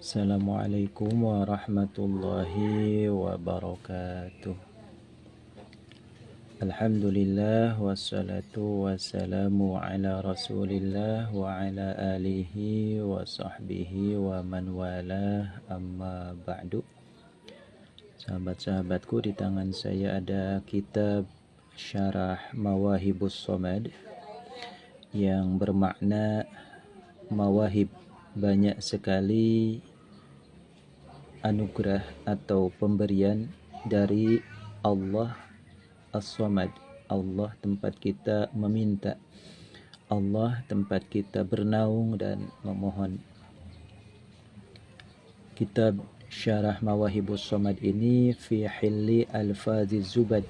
Assalamualaikum warahmatullahi wabarakatuh. Alhamdulillah wassalatu wassalamu ala rasulillah wa ala alihi wa sahbihi wa man walah, amma ba'du. Sahabat-sahabatku, di tangan saya ada kitab Syarah Mawahibus Somad yang bermakna mawahib, banyak sekali anugerah atau pemberian dari Allah As-Samad. Allah tempat kita meminta, Allah tempat kita bernaung dan memohon. Kitab Syarah Mawahibus Somad ini fi hilli alfaziz zubad,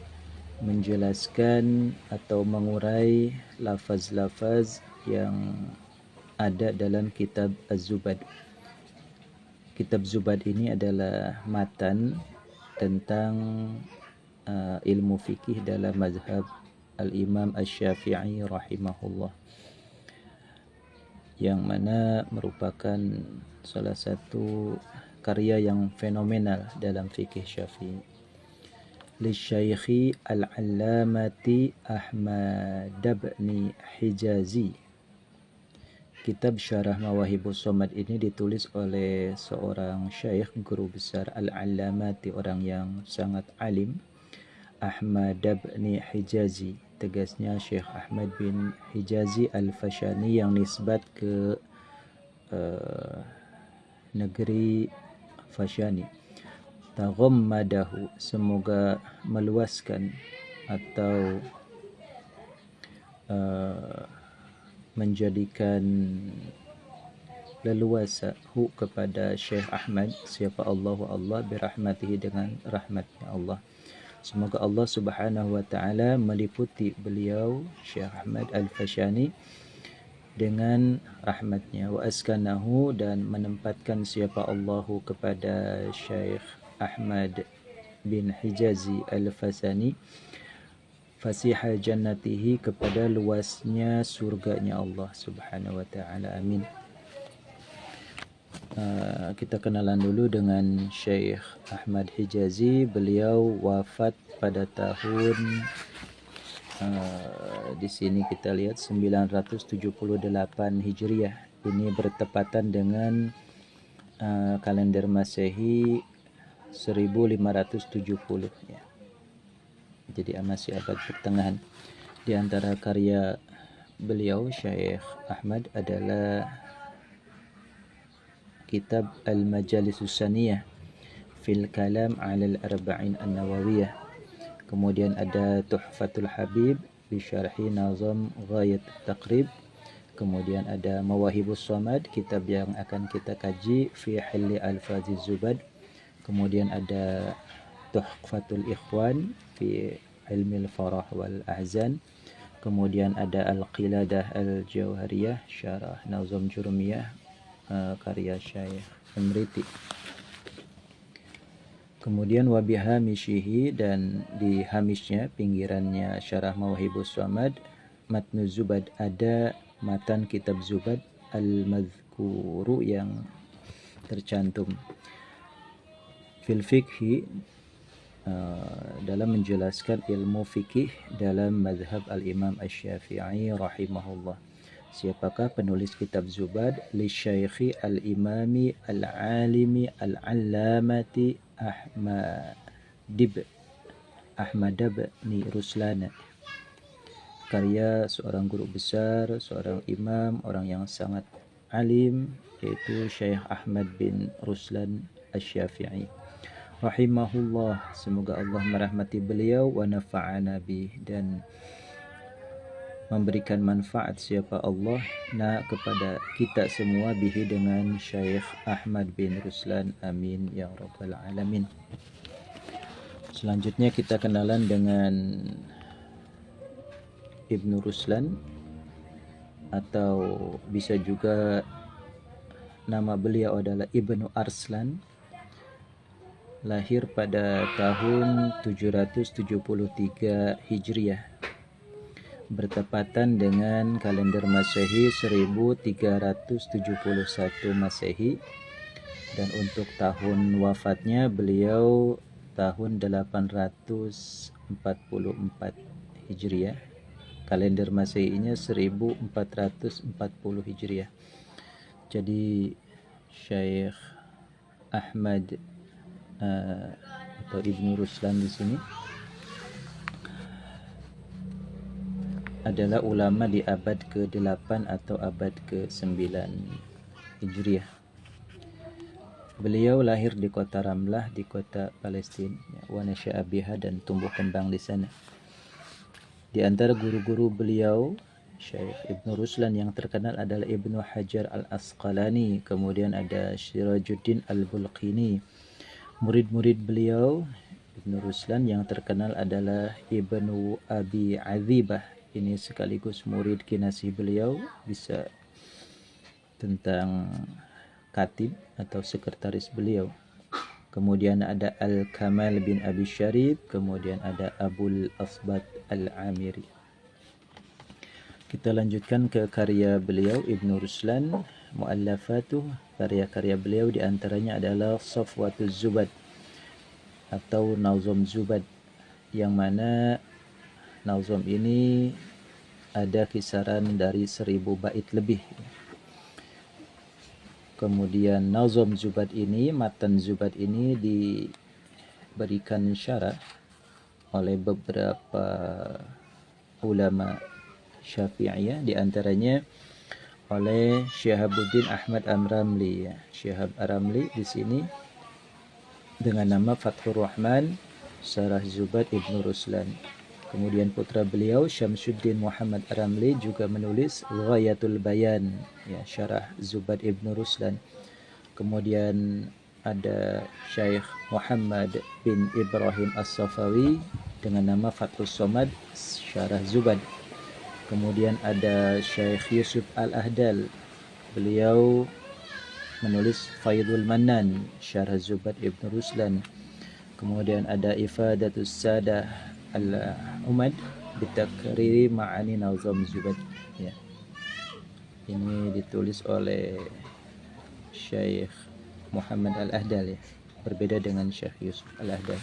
menjelaskan atau mengurai lafaz-lafaz yang ada dalam kitab Az-Zubad. Kitab Zubad ini adalah matan tentang ilmu fikih dalam mazhab Al-Imam Asy-Syafi'i rahimahullah, yang mana merupakan salah satu karya yang fenomenal dalam fikih Syafi'i. Lisyaikhi Al-Allamati Ahmad bin Hijazi. Kitab Syarah Mawahibus Somad ini ditulis oleh seorang syekh, guru besar, Al-Allamati, orang yang sangat alim, Ahmad bin Hijazi, tegasnya Syekh Ahmad bin Hijazi Al-Fashani, yang nisbat ke negeri Fashani. Taghammadahu, semoga meluaskan atau menjadikan leluasa hu kepada Syekh Ahmad, siapa Allah birahmatihi, dengan rahmatnya Allah. Semoga Allah subhanahu wa ta'ala meliputi beliau Syekh Ahmad Al-Fashani dengan rahmatnya, wa askanahu, dan menempatkan siapa Allahu kepada Syekh Ahmad bin Hijazi Al-Fashani fasihal jannatihi, kepada luasnya surganya Allah subhanahu wa ta'ala, amin. Kita kenalan dulu dengan Syekh Ahmad Hijazi. Beliau wafat pada tahun di sini kita lihat 978 Hijriah. Ini bertepatan dengan kalender Masehi 1570 ya. Jadi masih abad pertengahan. Di antara karya beliau Syekh Ahmad adalah kitab Al-Majalisus Saniyah fil Kalam 'alal Arba'in An-Nawawiyah. Kemudian ada Tuhfatul Habib bi syarhi Nazam Ghayat Taqrib. Kemudian ada Mawahibus Somad, kitab yang akan kita kaji, fi hilli alfaziz zubad. Kemudian ada Tuhfatul Ikhwan fi ilmil farah wal ahzan. Kemudian ada Al-Qiladah Al-Jauhariyah syarah Nazam Jurmiyah karya Syekh Amriti. Kemudian wabihamishihi, dan di hamisnya, pinggirannya Syarah Mawahibus Somad, Matnu Zubad, ada matan kitab Zubad al-madhkuru yang tercantum. Fil fikhi, dalam menjelaskan ilmu fikih dalam mazhab Al-Imam Asy-Syafi'i rahimahullah. Siapakah penulis kitab Zubad? Lisyaikhi al-imami al-alimi al-allamati Ahmad bin Ruslan. Karya seorang guru besar, seorang imam, orang yang sangat alim, yaitu Syekh Ahmad bin Ruslan Asy-Syafi'i rahimahullah. Semoga Allah merahmati beliau, wa nafa'ana bih, dan memberikan manfaat siapa Allah kepada kita semua, bihi, dengan Syekh Ahmad bin Ruslan, amin ya rabbal alamin. Selanjutnya kita kenalan dengan Ibnu Ruslan, atau bisa juga nama beliau adalah Ibnu Arslan. Lahir pada tahun 773 Hijriah, bertepatan dengan kalender Masehi 1371 Masehi. Dan untuk tahun wafatnya beliau tahun 844 Hijriah. Kalender Masehinya 1440 Hijriah. Jadi Syekh Ahmad atau Ibnu Ruslan di sini adalah ulama di abad ke-8 atau abad ke-9 Hijriah. Beliau lahir di kota Ramlah di kota Palestina, wa nasya'a biha, dan tumbuh kembang di sana. Di antara guru-guru beliau Syekh Ibnu Ruslan yang terkenal adalah Ibnu Hajar Al-Asqalani, kemudian ada Sirajuddin Al-Bulqini. Murid-murid beliau Ibnu Ruslan yang terkenal adalah Ibnu Abi Azibah. Ini sekaligus murid kinasih beliau, bisa tentang katib atau sekretaris beliau. Kemudian ada Al-Kamal bin Abi Syarif, kemudian ada Abul Asbat Al-Amiri. Kita lanjutkan ke karya beliau Ibnu Ruslan, muallafatuh. Karya-karya beliau diantaranya adalah Safwatuz Zubad atau Nazm Zubad, yang mana nazm ini ada kisaran dari 1000 bait lebih. Kemudian nazm Zubad ini, matan Zubad ini diberikan syarah oleh beberapa ulama Syafi'iyah, di antaranya oleh Syihabuddin Ahmad Amramli. Syihab Aramli di sini dengan nama Fathur Rahman Syarah Zubad Ibnu Ruslan. Kemudian putra beliau Syamsuddin Muhammad Aramli juga menulis Ghayatul Bayan, ya, Syarah Zubad Ibnu Ruslan. Kemudian ada Syekh Muhammad bin Ibrahim As-Safawi dengan nama Fathus Somad Syarah Zubad. Kemudian ada Syekh Yusuf Al-Ahdal, beliau menulis Faidul Manan Syarah Zubad Ibnu Ruslan. Kemudian ada Ifadatus Sadah Al-Umad bitakriri ma'ani nazam Zubad, ya. Ini ditulis oleh Syekh Muhammad Al-Ahdal, ya. Berbeda dengan Syekh Yusuf Al-Ahdal.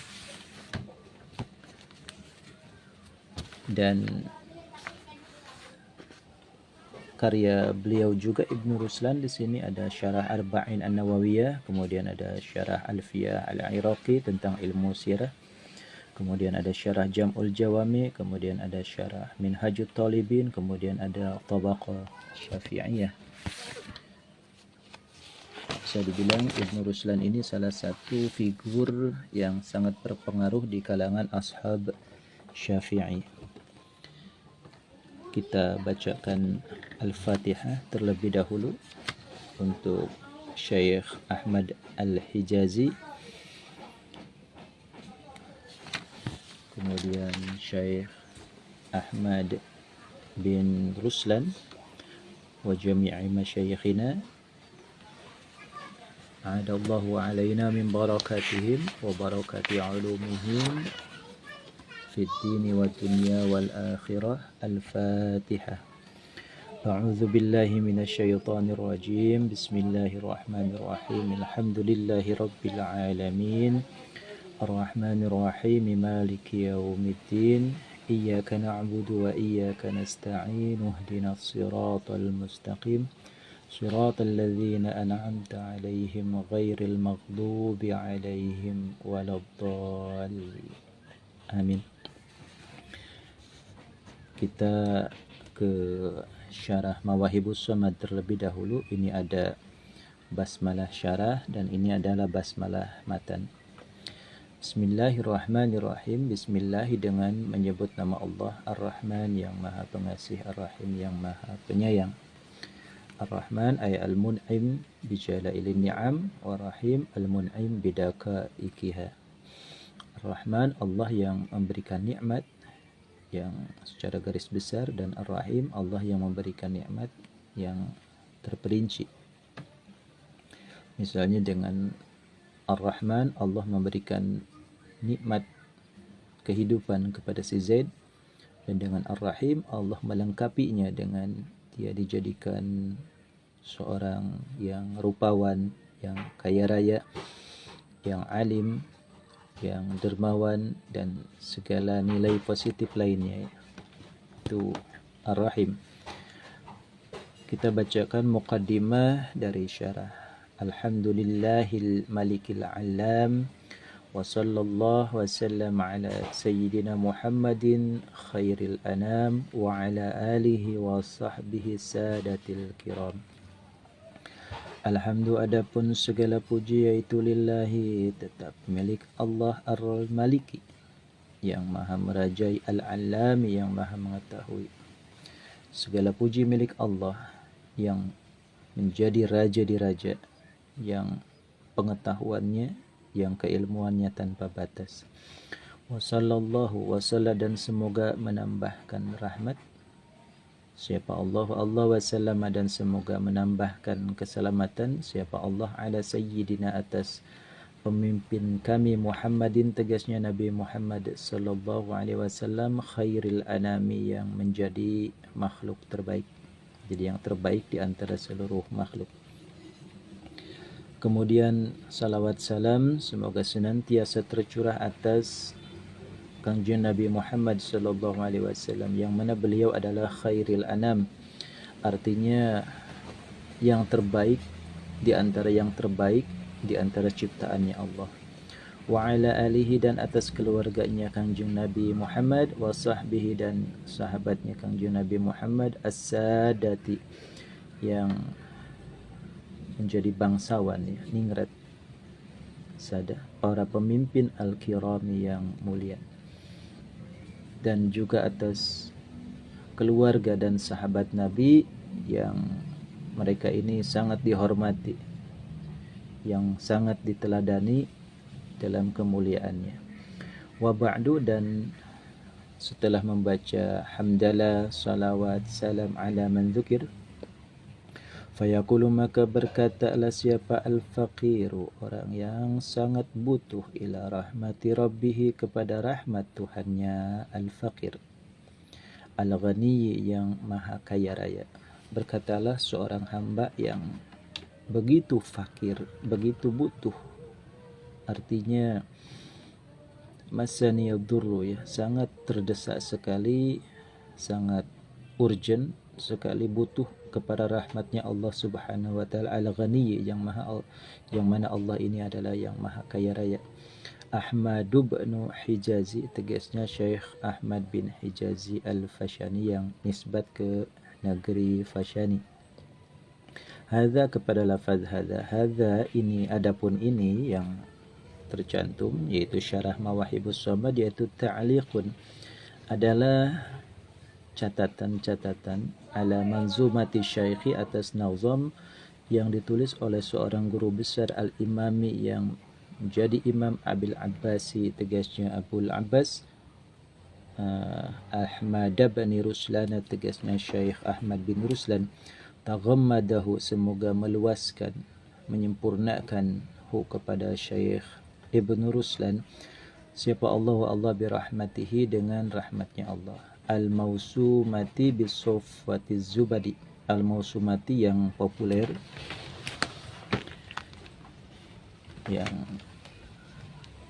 Dan karya beliau juga Ibnu Ruslan di sini ada Syarah Arba'in An-Nawawiyah, kemudian ada Syarah Alfiyah Al-Iraqi tentang ilmu sirah. Kemudian ada Syarah Jam'ul Jawami, kemudian ada Syarah Minhajut Talibin, kemudian ada Tabaqah Syafi'iyah. Bisa dibilang Ibnu Ruslan ini salah satu figur yang sangat berpengaruh di kalangan ashab Syafi'i. Kita bacakan Al-Fatihah terlebih dahulu untuk Syekh Ahmad Al-Hijazi, kemudian Syekh Ahmad bin Ruslan wa jami'i masyayikhina, a'adallahu alaina min barakatihim wa barakati ulumihim fid dini wad dunya wal akhirah. Al-Fatihah. A'udzu billahi minasy syaithanir rajim. Bismillahirrahmanirrahim. Alhamdulillahi rabbil alamin. Ar-Rahmanir Rahim. Maliki yaumiddin. Iyyaka na'budu wa iyyaka nasta'in. Ihdinas siratal mustaqim. Siratal ladzina an'amta 'alaihim ghairil maghdubi 'alaihim waladdallin. Amin. Kita ke Syarah Mawahibus Samad terlebih dahulu. Ini ada basmalah syarah dan ini adalah basmalah matan. Bismillahirrahmanirrahim. Bismillah dengan menyebut nama Allah Ar-Rahman yang Maha Pengasih, Ar-Rahim yang Maha Penyayang. Ar-Rahman ay al-mun'im bijalailin ni'am, wa Rahim al-mun'im bidakaikiha. Ar-Rahman Allah yang memberikan nikmat yang secara garis besar, dan Ar-Rahim Allah yang memberikan nikmat yang terperinci. Misalnya dengan Ar-Rahman Allah memberikan nikmat kehidupan kepada si Zaid, dan dengan Ar-Rahim Allah melengkapinya dengan dia dijadikan seorang yang rupawan, yang kaya raya, yang alim, yang dermawan, dan segala nilai positif lainnya. Itu Ar-Rahim. Kita bacakan muqaddimah dari syarah. Alhamdulillahil malikil alam, wa sallallahu wa sallam ala sayyidina Muhammadin khairil anam wa ala alihi wa sahbihi sadatil kiram. Alhamdu adapun segala puji yaitu lillahi, tetap milik Allah Ar-Maliki, yang maha merajai, Al-Alami, yang maha mengetahui. Segala puji milik Allah yang menjadi raja di raja, yang pengetahuannya, yang keilmuannya tanpa batas. Wa sallallahu wa sallam, dan semoga menambahkan rahmat siapa Allah wa sallam, dan semoga menambahkan keselamatan siapa Allah ala sayyidina, atas pemimpin kami Muhammadin, tegasnya Nabi Muhammad sallallahu alaihi wasallam, khairil anami, yang menjadi makhluk terbaik, jadi yang terbaik di antara seluruh makhluk. Kemudian salawat salam semoga senantiasa tercurah atas Kangjeng Nabi Muhammad sallallahu alaihi wasallam, yang mana beliau adalah khairil anam, artinya yang terbaik di antara yang terbaik di antara ciptaannya Allah. Wa ala alihi, dan atas keluarganya Kangjeng Nabi Muhammad, wa sahbihi, dan sahabatnya Kangjeng Nabi Muhammad, as-sadati, yang menjadi bangsawan, ya, ningrat, sada, para pemimpin al-kirami, yang mulia, dan juga atas keluarga dan sahabat Nabi yang mereka ini sangat dihormati, yang sangat diteladani dalam kemuliaannya. Wa ba'du, dan setelah membaca hamdalah, salawat, salam ala man dzukir, fayaqulu, maka berkatalah siapa al-faqiru, orang yang sangat butuh, ila rahmati rabbih, kepada rahmat Tuhannya, al-faqir, al-ghani, yang maha kaya raya. Berkatalah seorang hamba yang begitu fakir, begitu butuh, artinya masani yadurru, ya, sangat terdesak sekali, sangat urgent sekali butuh kepada rahmatnya Allah Subhanahu wa taala, al-ghani, yang mana Allah ini adalah yang maha kaya raya. Ahmad bin Hijazi, tegasnya Syekh Ahmad bin Hijazi al-Fashani, yang nisbat ke negeri Fashani. Hadza, kepada lafaz hadza ini, adapun ini yang tercantum, yaitu syarah Mawahibus Samad, yaitu ta'liqun, adalah catatan-catatan ala manzumati syaikhi, atas nazam yang ditulis oleh seorang guru besar al-imami, yang menjadi imam, Abil Abbasi, tegasnya Abul Abbas, Ahmad bin Ruslan, tegasnya Syekh Ahmad bin Ruslan, taghammadahu, semoga meluaskan, menyempurnakan, hu, kepada Syekh Ibn Ruslan, siapa Allah birahmatihi, dengan rahmatnya Allah. Al-mausumati bisofwati zubadi, al-mausumati, yang populer, yang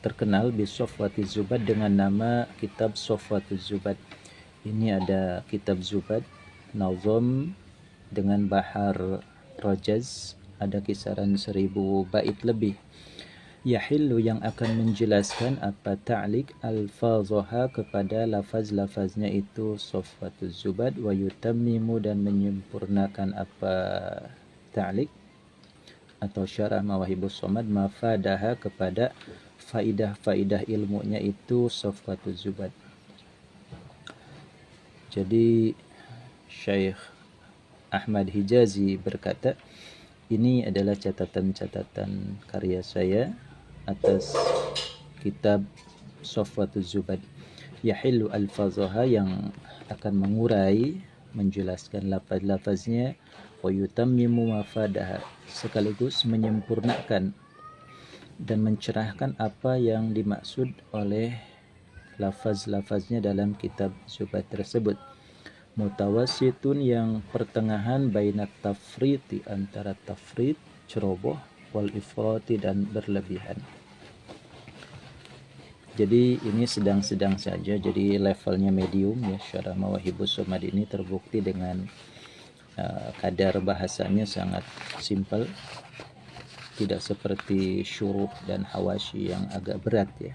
terkenal, bisofwati zubad, dengan nama kitab Sofwatu Zubad. Ini ada kitab Zubad, nazam dengan bahar rajaz, ada kisaran 1000 bait lebih. Yahillu, yang akan menjelaskan apa ta'liq al-fazaha, kepada lafaz-lafaznya itu Sofwatu Zubad, wa yutammimu, dan menyempurnakan apa ta'liq atau syarah Mawahibus Samad, mafadaha, kepada faidah-faidah ilmunya itu Sofwatu Zubad. Jadi Syekh Ahmad Hijazi berkata, ini adalah catatan-catatan karya saya atas kitab Sofwatu Zubad. Yahillu al-fazaha, yang akan mengurai, menjelaskan lafaz-lafaznya, wa yutammimu mafadaha, sekaligus menyempurnakan dan mencerahkan apa yang dimaksud oleh lafaz-lafaznya dalam kitab Zubad tersebut. Mutawassitun, yang pertengahan, bainat tafriti, antara tafrit, ceroboh, wal ifrati dan berlebihan. Jadi ini sedang-sedang saja, jadi levelnya medium ya. Syarah Mawahibus Somad ini terbukti dengan kadar bahasanya sangat simpel, tidak seperti syuruh dan hawashi yang agak berat ya.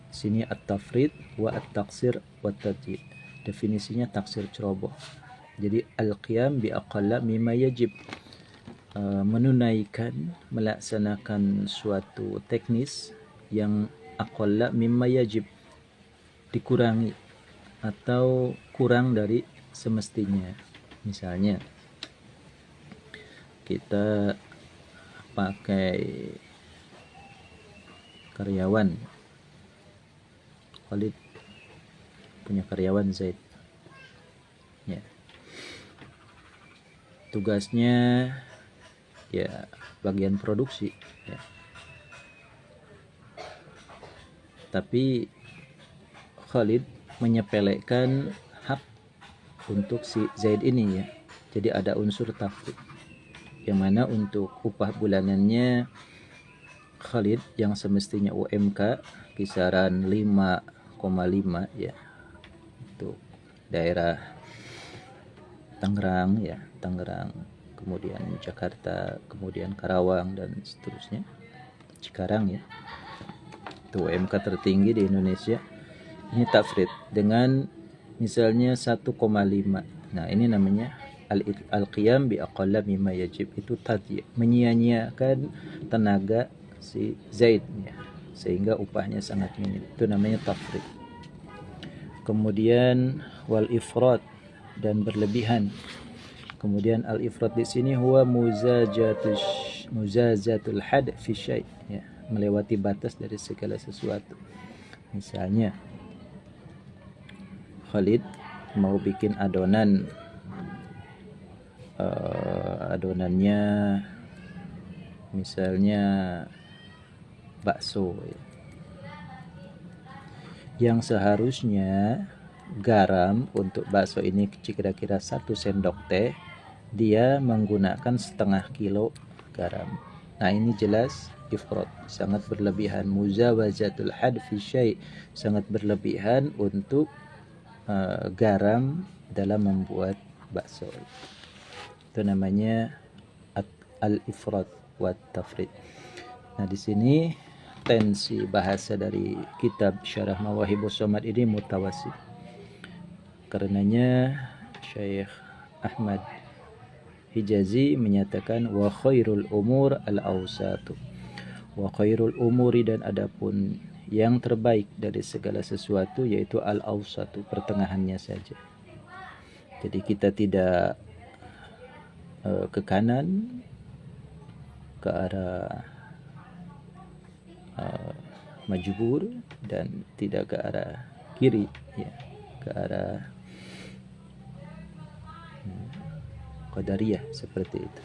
Sini at-tafrid wa at-taqsir wa at-tadjid. Definisinya taksir ceroboh. Jadi al-qiyam bi aqalla mimma yajib, menunaikan, melaksanakan suatu teknis yang aqalla mimma yajib, dikurangi atau kurang dari semestinya. Misalnya kita pakai karyawan, Khalid punya karyawan Zaid ya, tugasnya ya bagian produksi ya. Tapi Khalid menyepelekan hak untuk si Zaid ini ya. Jadi ada unsur tafrid, yang mana untuk upah bulanannya Khalid yang semestinya UMK kisaran 5,5 ya, untuk daerah Tangerang ya, Tangerang, kemudian Jakarta, kemudian Karawang dan seterusnya, Cikarang ya, itu UMK tertinggi di Indonesia. Ini tafrid dengan misalnya 1,5. Nah ini namanya al-qiyam bi aqalla mimma yajib, itu tadyi', menyia-nyiakan tenaga si Zaid ya, sehingga upahnya sangat minim, itu namanya tafrid. Kemudian wal ifrat, dan berlebihan. Kemudian al ifrat di sini huwa muzazatul had fi syai' ya, melewati batas dari segala sesuatu. Misalnya Khalid mau bikin adonan, adonannya misalnya bakso ya, yang seharusnya garam untuk bakso ini kira-kira 1 sendok teh, dia menggunakan setengah kilo garam. Nah ini jelas ifrat, sangat berlebihan, muzawazatul had fi syai', sangat berlebihan untuk garam dalam membuat bakso. Itu namanya al-ifrat wa tafrid. Nah di sini tensi bahasa dari kitab Syarah Mawahibus Somad ini mutawasit. Karenanya Syekh Ahmad Hijazi menyatakan wa khairul umur al-awsatu, wa khairul umuri, dan adapun yang terbaik dari segala sesuatu yaitu al-awsatu, pertengahannya saja. Jadi kita tidak ke kanan, ke arah majbur, dan tidak ke arah kiri ya, ke arah qadariyah seperti itu.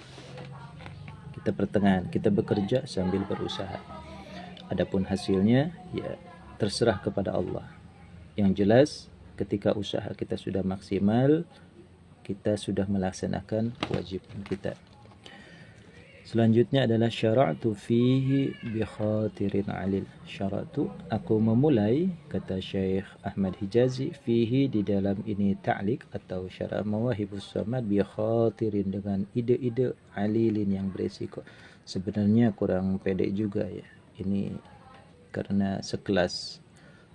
Kita pertengahan, kita bekerja sambil berusaha. Adapun hasilnya ya terserah kepada Allah. Yang jelas ketika usaha kita sudah maksimal, kita sudah melaksanakan kewajiban kita. Selanjutnya adalah syara'tu fihi bi khatirin alil. Syara'tu, aku memulai, kata Syekh Ahmad Hijazi, fihi, di dalam ini ta'liq atau syara' Mawahibus Somad, bi khatirin, dengan ide-ide alilin yang beresiko. Sebenarnya kurang pede juga ya. Ini karena sekelas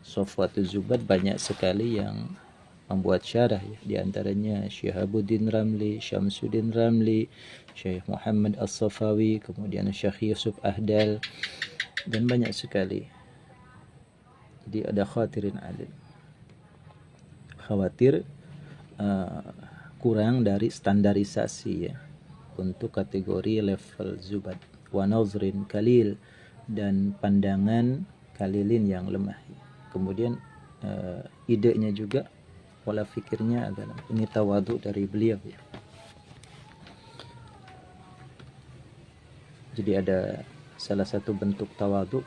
Safwatul Zubad banyak sekali yang membuat syarah ya, di antaranya Syihabuddin Ramli, Syamsuddin Ramli, Syekh Muhammad As-Safawi, kemudian Syekh Yusuf Ahdal, dan banyak sekali. Jadi ada khatirin alil, khawatir kurang dari standarisasi ya untuk kategori level Zubad, wa nazrin kalil, dan pandangan kalilin yang lemah. Kemudian idenya juga, pola fikirnya adalah ini tawadhu dari beliau ya. Jadi ada salah satu bentuk tawadhu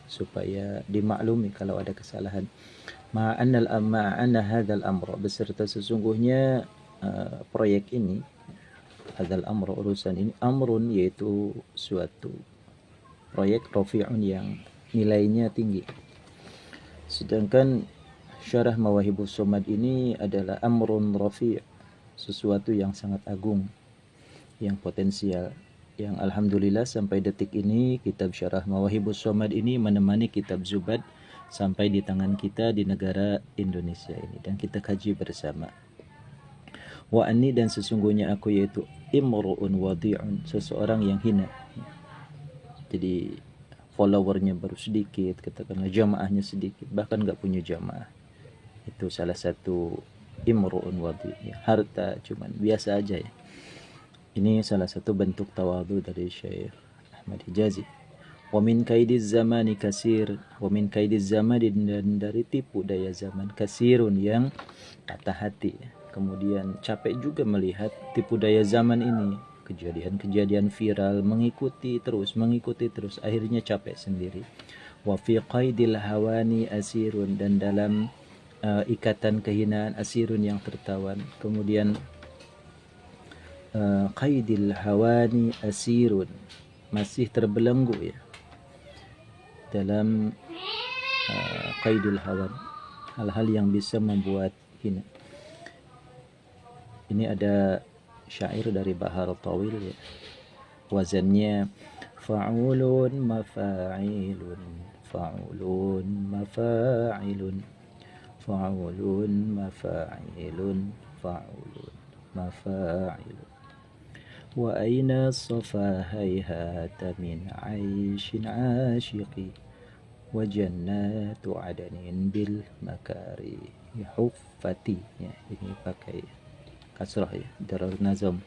supaya dimaklumi kalau ada kesalahan. Ma'anna hadzal amra, beserta sesungguhnya proyek ini, hadzal amr, urusan ini, amrun yaitu suatu proyek, rafi'un yang nilainya tinggi. Sedangkan syarah Mawahibus Somad ini adalah amrun rafi', sesuatu yang sangat agung, yang potensial, yang alhamdulillah sampai detik ini kitab syarah Mawahibus Somad ini menemani kitab Zubad sampai di tangan kita di negara Indonesia ini, dan kita kaji bersama. Wa anni, dan sesungguhnya aku, yaitu imru'un wadi'un, seseorang yang hina. Jadi followernya baru sedikit, katakanlah jamaahnya sedikit, bahkan gak punya jamaah. Itu salah satu imru'un wadi', ya, harta cuman biasa aja ya. Ini salah satu bentuk tawadhu dari Syekh Ahmad Hijazi. Wa min kaidiz zamani kasir, wa min kaidiz zaman, dan dari tipu daya zaman, kasirun yang patah hati. Kemudian capek juga melihat tipu daya zaman ini, kejadian-kejadian viral, mengikuti terus, akhirnya capek sendiri. Wa fi qaidil hawani asirun, dan dalam ikatan kehinaan, asirun yang tertawan. Kemudian qaidil hawani asirun, masih terbelenggu ya dalam qaidul hawan, hal-hal yang bisa membuat hina. Ini ada syair dari Bahar Tawil ya, wazannya fa'ulun mafa'ilun, fa'ulun mafa'ilun, fa'ulun mafa'ilun, fa'ulun mafa'ilun. Wa aina safa hayhata min aishin ashiqi, wa jannatu adanin bil makari huffati. Ya, ini pakai kasrah ya, darul nazam.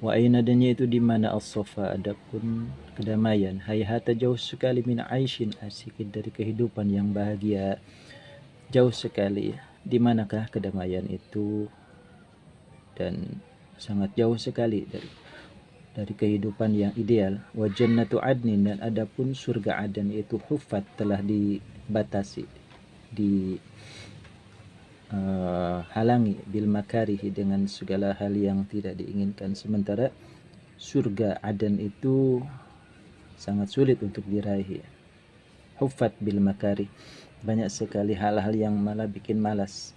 Wa aina, dan yaitu di mana, as-safa, adapun kedamaian, hayhata, jauh sekali, min aishin asyikin, dari kehidupan yang bahagia, jauh sekali. Di manakah kedamaian itu? Dan sangat jauh sekali dari kehidupan yang ideal. Wa jannatu adnin, dan adapun surga Adan itu huffat, telah dibatasi, halangi, bil makarihi, dengan segala hal yang tidak diinginkan. Sementara surga Adan itu sangat sulit untuk diraih. Huffat bil makarih, banyak sekali hal-hal yang malah bikin malas.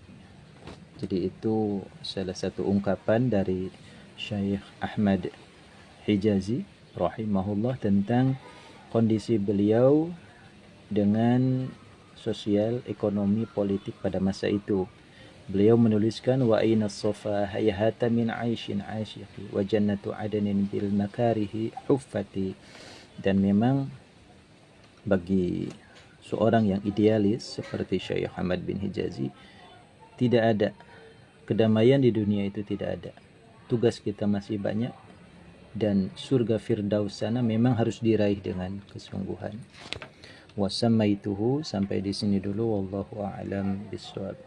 Jadi itu salah satu ungkapan dari Syekh Ahmad Hijazi rahimahullah tentang kondisi beliau dengan sosial, ekonomi, politik pada masa itu. Beliau menuliskan wa aina as-safa hayhata min aishin ashiqi, wa jannatu adanin bil makarihi huffati. Dan memang bagi seorang yang idealis seperti Syekh Ahmad bin Hijazi, tidak ada kedamaian di dunia itu, tidak ada. Tugas kita masih banyak, dan surga Firdaus sana memang harus diraih dengan kesungguhan. Wasamaituhu, sampai di sini dulu, wallahu a'lam bishawab.